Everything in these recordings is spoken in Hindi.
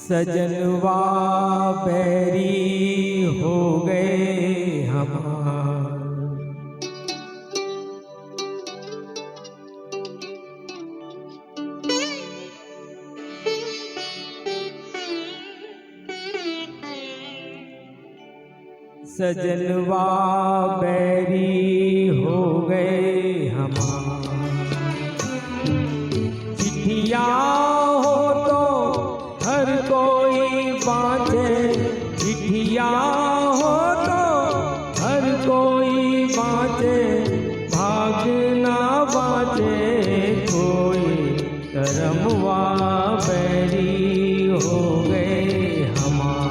सजनवा बैरी हो गए हमार। सजनवा बैरी हो गए हमार। चिट्ठिया हो तो हर कोई बाँचे, चिट्ठिया हो तो हर कोई बाँचे, भाग ना बाँचे कोई। करमवा बैरी हो गए हमार।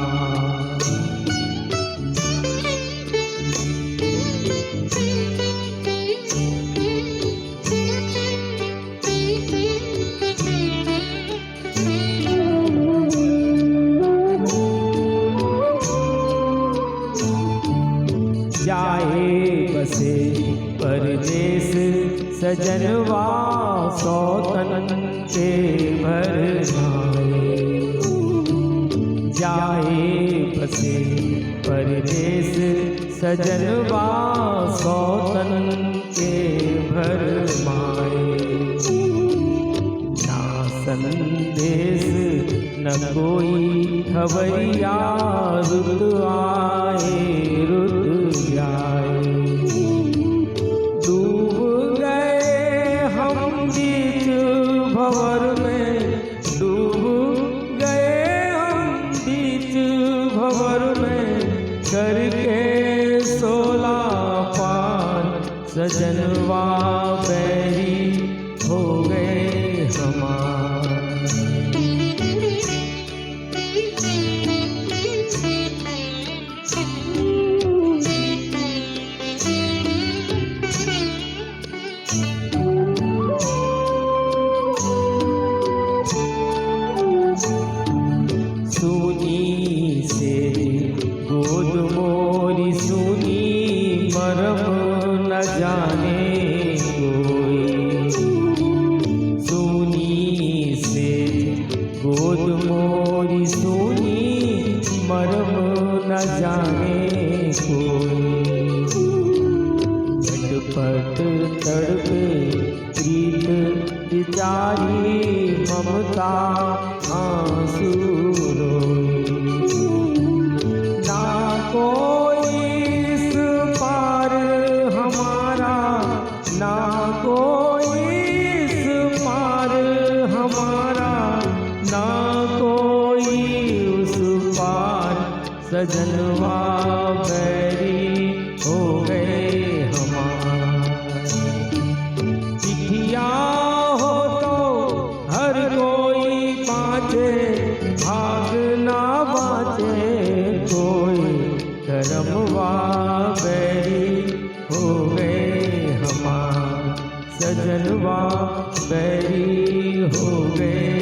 जाए बसे परदेस सजनवा सौतन के भर जाए। जाए बसे परदेस सजनवा सौतन के भर माए। ना संदेश न कोई खबरिया, रुत आए रुत जाए। डूब गए हम बीच भंवर में, डूब गए हम बीच भंवर में, करके 16 पार सजनवा बैरी हो गए हमार। सुनी से गोद मोरी सुनी, मरम न जाने कोई। सुनी से गोद मोरी सुनी, मरम न जाने कोई। झटपट तड़पे प्रीत बिचारी, ममता आंसू रोई। ना कोई इस पार हमारा, ना कोई इस पार हमारा, ना कोई उस पार सजनवा बैरी हो गए हमार। चिट्ठिया हो तो हर कोई बाँचे, भाग ना बाँचे कोई। करमवा बैरी हो गए हमार। सजनवा बैरी हो गए